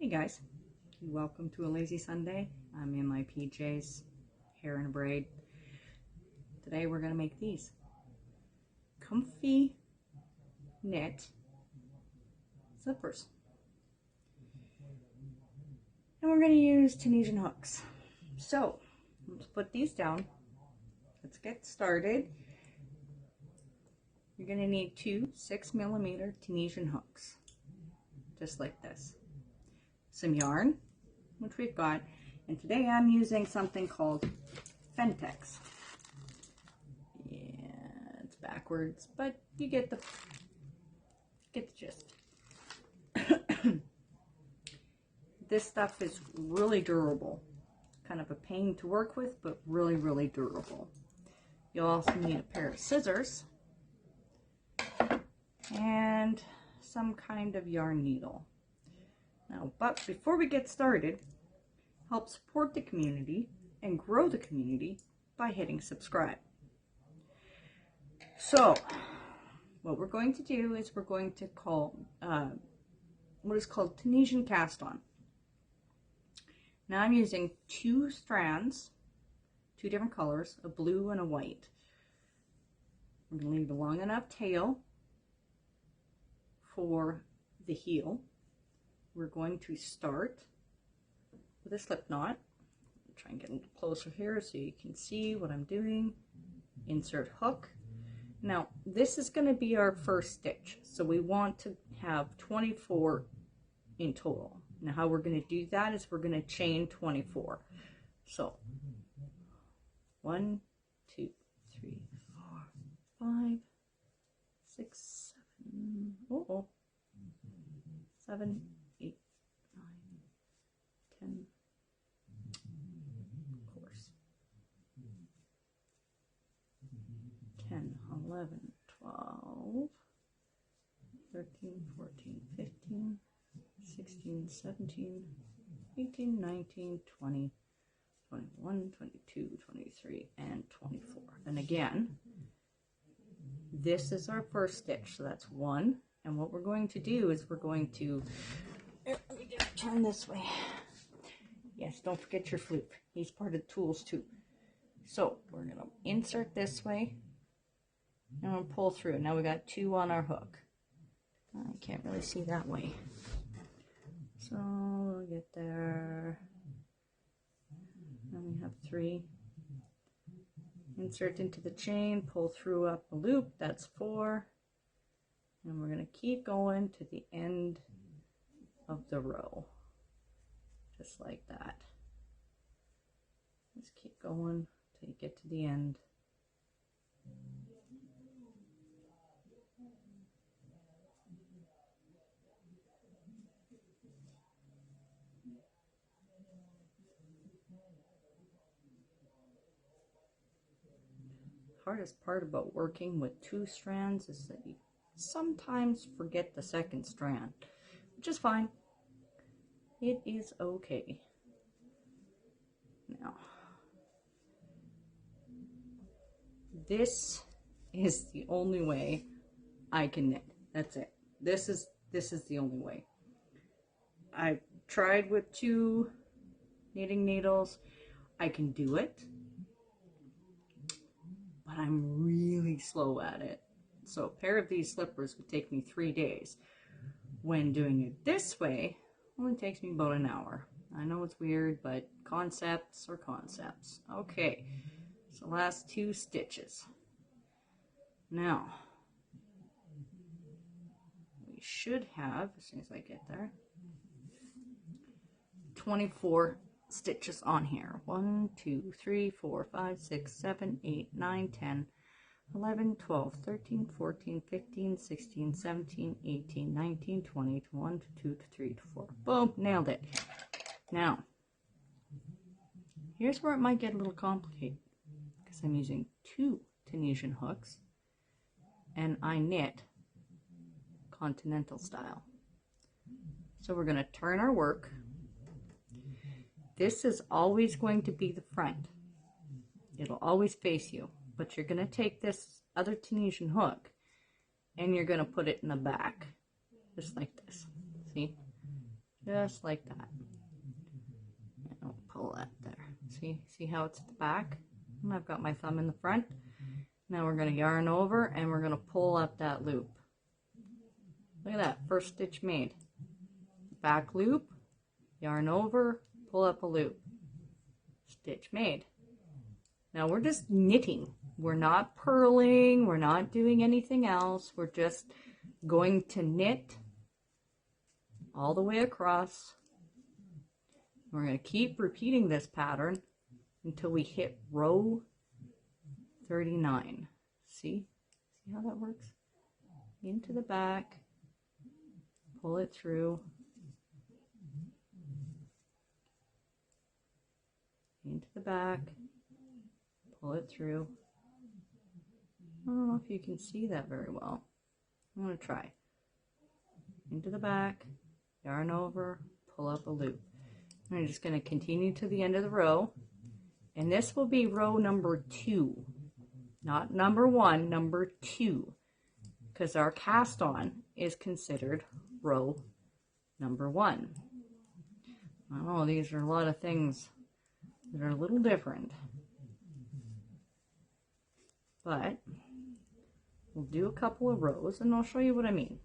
Hey guys, welcome to a lazy Sunday. I'm in my PJs, hair in a braid. Today we're going to make these comfy knit slippers. And we're going to use Tunisian hooks. So let's put these down. Let's get started. You're going to need two 6mm Tunisian hooks, just like this. Some yarn, which we've got, and today I'm using something called Fentex. Yeah, it's backwards, but you get the gist. This stuff is really durable, kind of a pain to work with, but really, really durable. You'll also need a pair of scissors and some kind of yarn needle. Now, but before we get started, help support the community and grow the community by hitting subscribe. So, what we're going to do is we're going to call what is called Tunisian cast on. Now I'm using two strands, two different colors, a blue and a white. I'm going to leave a long enough tail for the heel. We're going to start with a slip knot. I'll try and get a little closer here so you can see what I'm doing. Insert hook. Now this is going to be our first stitch, so we want to have 24 in total. Now how we're going to do that is we're going to chain 24. So 1, 2, 3, 4, 5, 6, 7, 7, 8, 9, 10, of course, 10, 11, 12, 13, 14, 15, 16, 17, 18, 19, 20, 21, 22, 23, and 24. And again, this is our first stitch, so that's 1. And what we're going to do is we're going to, let me just turn this way. Yes, don't forget your flute. He's part of the tools too. So we're going to insert this way and we'll pull through. Now we got 2 on our hook. I can't really see that way. So we'll get there. And we have 3. Insert into the chain, pull through up a loop, that's 4. And we're going to keep going to the end of the row, just like that. Just keep going till you get to the end. Hardest part about working with 2 strands is that you sometimes forget the second strand, which is fine. It is okay. Now, this is the only way I can knit. That's it. This is the only way. I've tried with 2 knitting needles. I can do it, but I'm really slow at it. So a pair of these slippers would take me 3 days. When doing it this way, only takes me about an hour. I know it's weird, but concepts are concepts. Okay, so last 2 stitches. Now, we should have, as soon as I get there, 24 stitches on here. 1, 2, 3, 4, 5, 6, 7, 8, 9, 10, 11, 12, 13, 14, 15, 16, 17, 18, 19, 20, 21, 22, 23, 24. Boom, nailed it. Now, here's where it might get a little complicated, because I'm using 2 Tunisian hooks, and I knit continental style. So we're going to turn our work. This is always going to be the front. It'll always face you. But you're going to take this other Tunisian hook and you're going to put it in the back, just like this. See? just like that. And I'll pull that there. See how it's at the back? And I've got my thumb in the front. Now we're going to yarn over and we're going to pull up that loop. Look at that, first stitch made. Back loop, yarn over, pull up a loop. Stitch made. Now we're just knitting. We're not purling, we're not doing anything else. We're just going to knit all the way across. We're going to keep repeating this pattern until we hit row 39. See how that works? Into the back, pull it through, into the back, pull it through. I don't know if you can see that very well. I'm going to try. Into the back, yarn over, pull up a loop. I'm just going to continue to the end of the row, and this will be row number 2, not number 1, number 2, because our cast on is considered row number 1. I know these are a lot of things that are a little different, but we'll do a couple of rows and I'll show you what I mean.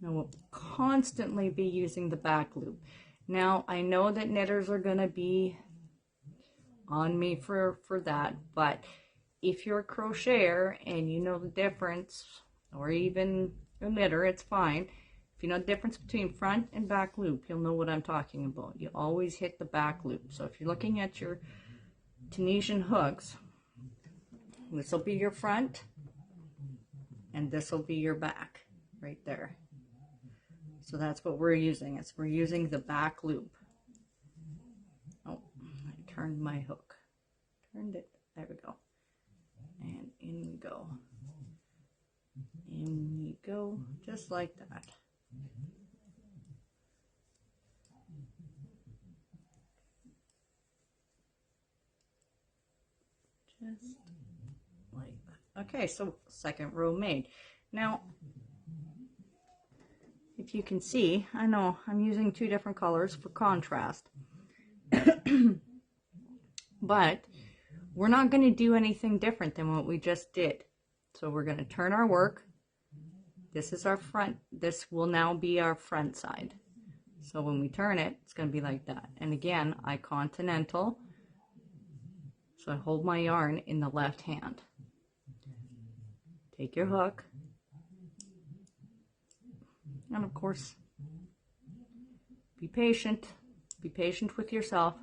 Now we'll constantly be using the back loop. Now I know that knitters are going to be on me for that, but if you're a crocheter and you know the difference, or even a knitter, it's fine. If you know the difference between front and back loop, you'll know what I'm talking about. You always hit the back loop. So if you're looking at your Tunisian hooks, this will be your front and this will be your back right there. So that's what we're using. We're using the back loop. Oh, I turned my hook. Turned it. There we go. And in we go. In we go, just like that. Just like that. Okay, so second row made. Now, if you can see, I know I'm using 2 different colors for contrast. But we're not going to do anything different than what we just did. So we're going to turn our work. This is our front. This will now be our front side. So when we turn it, it's going to be like that. And again, I continental. So I hold my yarn in the left hand. Take your hook. And of course, be patient. Be patient with yourself.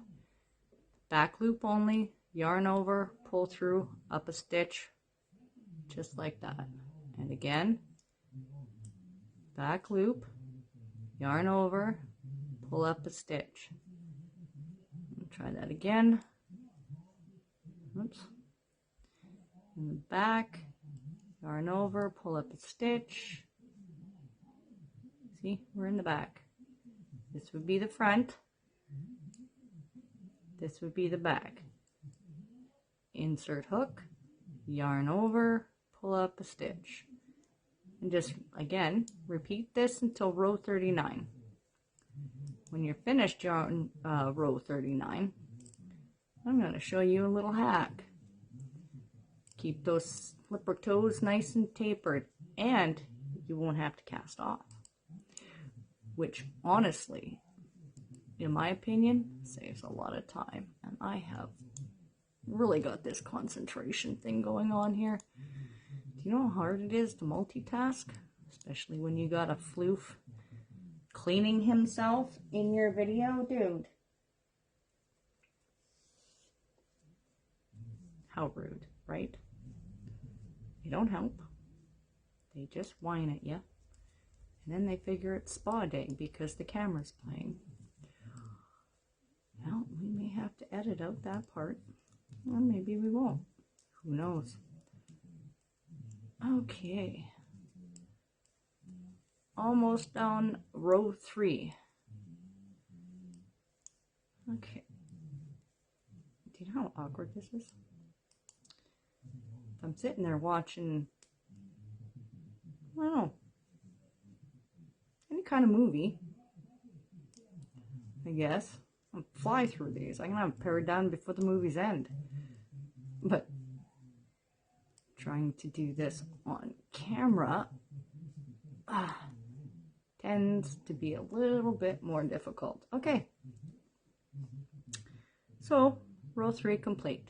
Back loop only. Yarn over, pull through, up a stitch, just like that. And again, back loop, yarn over, pull up a stitch. Try that again. Oops. In the back, yarn over, pull up a stitch. See, we're in the back. This would be the front. This would be the back. Insert hook, yarn over, pull up a stitch. And just, again, repeat this until row 39. When you're finished row 39, I'm going to show you a little hack. Keep those flipper toes nice and tapered, and you won't have to cast off. Which, honestly, in my opinion, saves a lot of time. And I have really got this concentration thing going on here. Do you know how hard it is to multitask? Especially when you got a floof cleaning himself in your video, dude. How rude, right? They don't help. They just whine at you. And then they figure it's spa day because the camera's playing. Well, we may have to edit out that part. Or maybe we won't. Who knows? Okay. Almost down row 3. Okay. Do you know how awkward this is? If I'm sitting there watching, I don't know, any kind of movie, I guess. I'll fly through these. I can have a pair done before the movie's end. But trying to do this on camera tends to be a little bit more difficult. Okay. So, row 3 complete.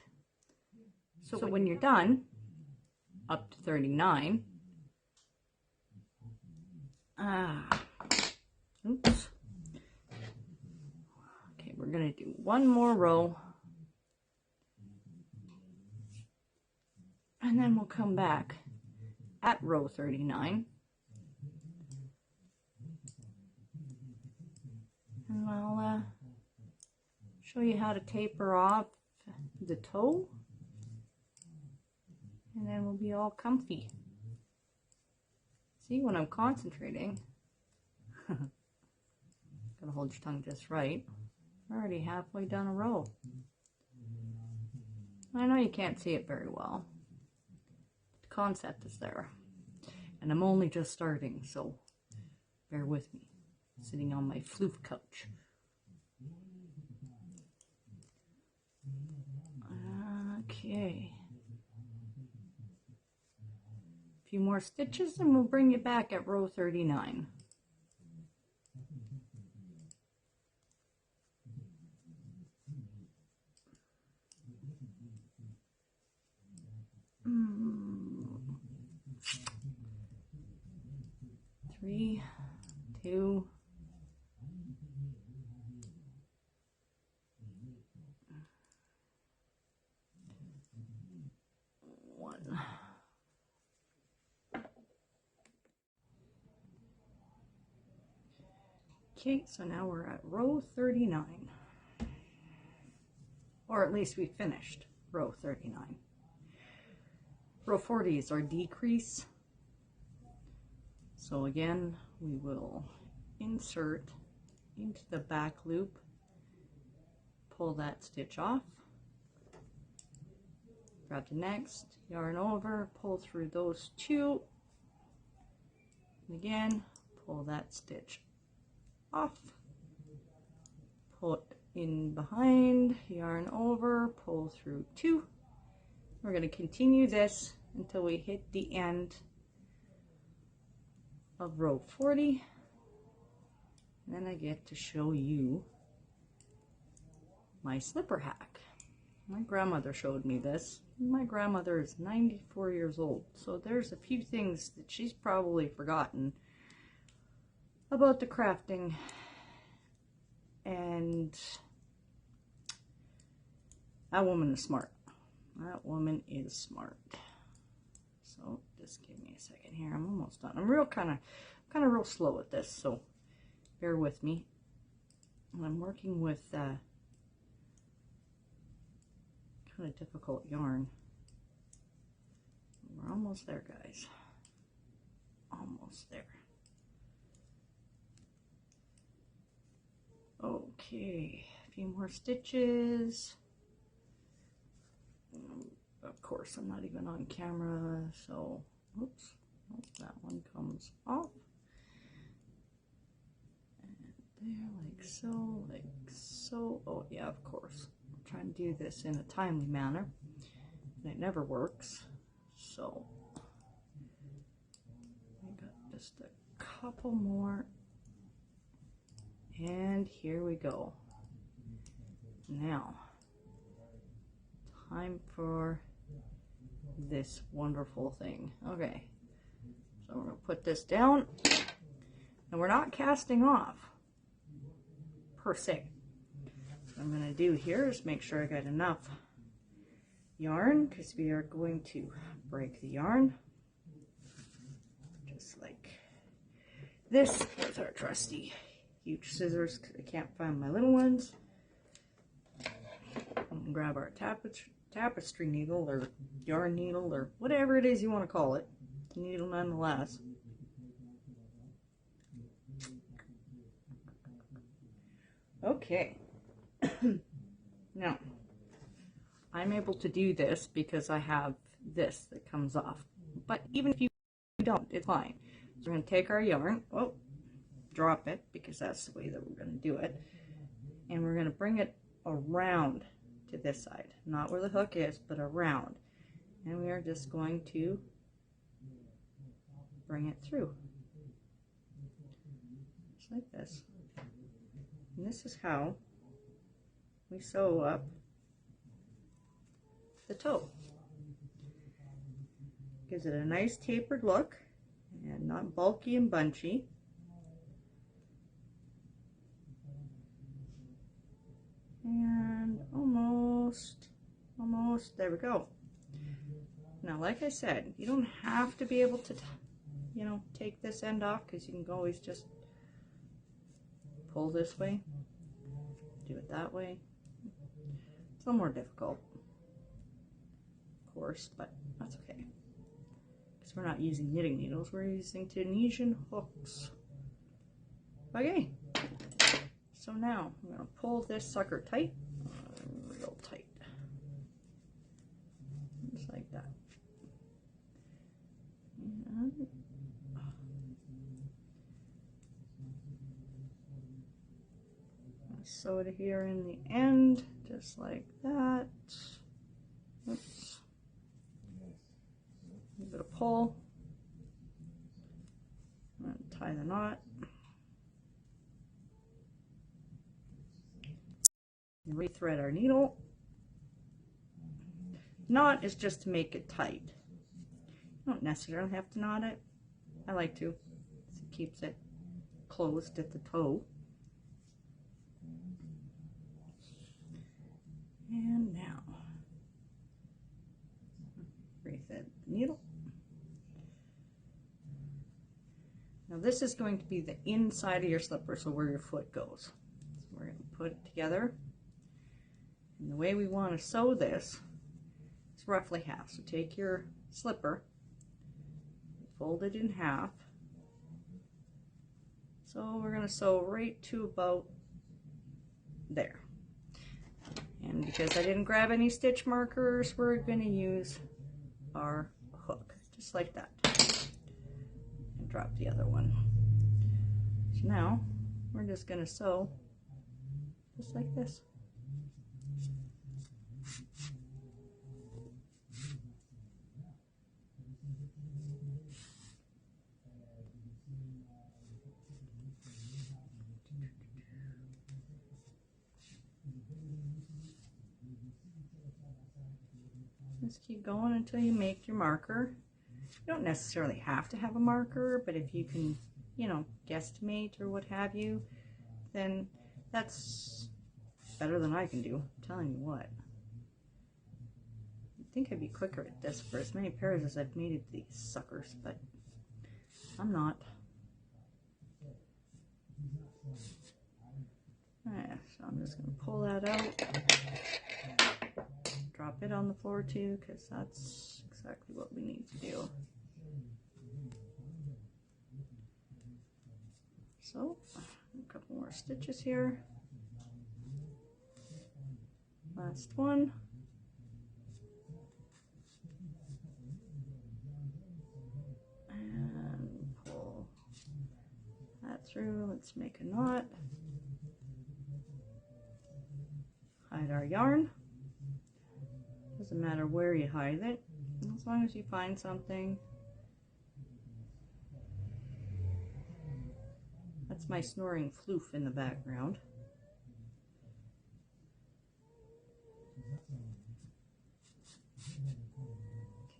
So when you're done, up to 39, oops. Okay, we're going to do one more row. And then we'll come back at row 39. And I'll show you how to taper off the toe. And then we'll be all comfy. See, when I'm concentrating, gotta hold your tongue just right. We're already halfway down a row. I know you can't see it very well. The concept is there. And I'm only just starting, so bear with me. Sitting on my floof couch. Okay. A few more stitches and we'll bring you back at row 39. Three, two, one. Okay, so now we're at row 39. Or at least we finished row 39. Row 40 is our decrease. So again, we will insert into the back loop, pull that stitch off, grab the next, yarn over, pull through those two, and again, pull that stitch off, pull it in behind, yarn over, pull through two. We're going to continue this until we hit the end of row 40, and then I get to show you my slipper hack. My grandmother showed me this. My grandmother is 94 years old, so there's a few things that she's probably forgotten about the crafting, and that woman is smart. That woman is smart. So just give me a second here. I'm almost done. I'm kind of real slow at this, so bear with me. I'm working with kind of difficult yarn. We're almost there, guys. Almost there. Okay, a few more stitches. Of course, I'm not even on camera, so oops, that one comes off. And there, like so, like so. Oh yeah, of course. I'm trying to do this in a timely manner, and it never works. So I got just a couple more, and here we go. Now, time for this wonderful thing. Okay, so we're going to put this down, and we're not casting off per se. What I'm going to do here is make sure I got enough yarn, because we are going to break the yarn just like this with our trusty huge scissors, because I can't find my little ones. I'm going to grab our tapestry needle or yarn needle or whatever it is you want to call it. Needle nonetheless. Okay. Now, I'm able to do this because I have this that comes off. But even if you don't, it's fine. So we're going to take our yarn, drop it, because that's the way that we're going to do it. and we're going to bring it around to this side, not where the hook is, but around. And we are just going to bring it through, just like this. And this is how we sew up the toe. Gives it a nice tapered look and not bulky and bunchy. And almost, there we go. Now, like I said, you don't have to be able to, you know, take this end off, because you can always just pull this way, do it that way. It's a little more difficult, of course, but that's okay. Because we're not using knitting needles, we're using Tunisian hooks. Okay. So now I'm going to pull this sucker tight, real tight, just like that. And sew it here in the end, just like that. Oops. A little bit of pull, and tie the knot. And rethread our needle. Knot is just to make it tight. You don't necessarily have to knot it. I like to. It keeps it closed at the toe. And now, rethread the needle. Now this is going to be the inside of your slipper, so where your foot goes. So we're going to put it together. And the way we want to sew this is roughly half. So take your slipper, fold it in half. So we're going to sew right to about there. And because I didn't grab any stitch markers, we're going to use our hook, just like that. And drop the other one. So now we're just going to sew just like this. Just keep going until you make your marker. You don't necessarily have to have a marker, but if you can, you know, guesstimate or what have you, then that's better than I can do. I'm telling you what. I think I'd be quicker at this for as many pairs as I've made of these suckers, but I'm not. So I'm just going to pull that out. Drop it on the floor too, because that's exactly what we need to do. So, a couple more stitches here. Last one. And pull that through. Let's make a knot. Hide our yarn. Doesn't matter where you hide it, as long as you find something. That's my snoring floof in the background.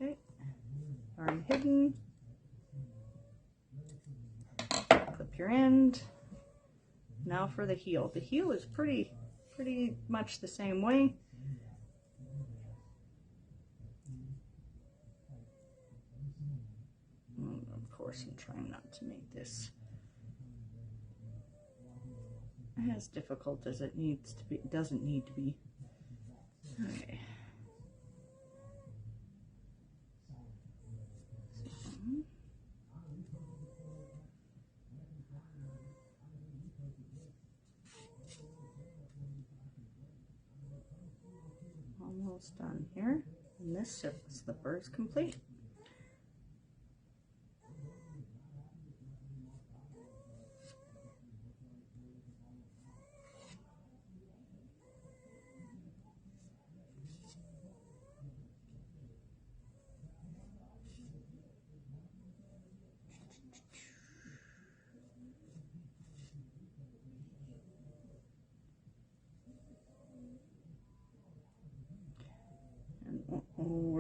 Okay, yarn hidden. Clip your end. Now for the heel. The heel is pretty much the same way. Of course, I'm trying not to make this as difficult as it needs to be. It doesn't need to be. Okay. Almost done here, and this slipper is complete.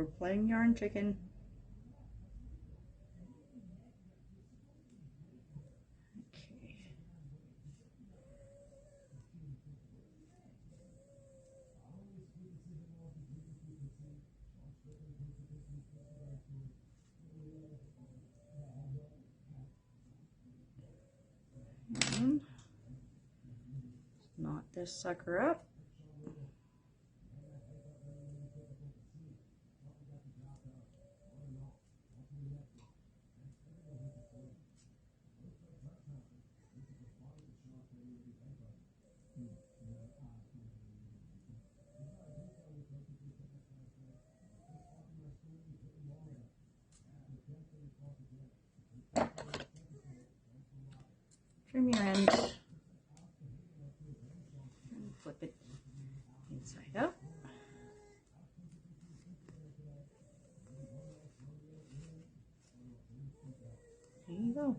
we're playing yarn chicken. Okay. And knot this sucker up. Trim your end and flip it inside out. There you go.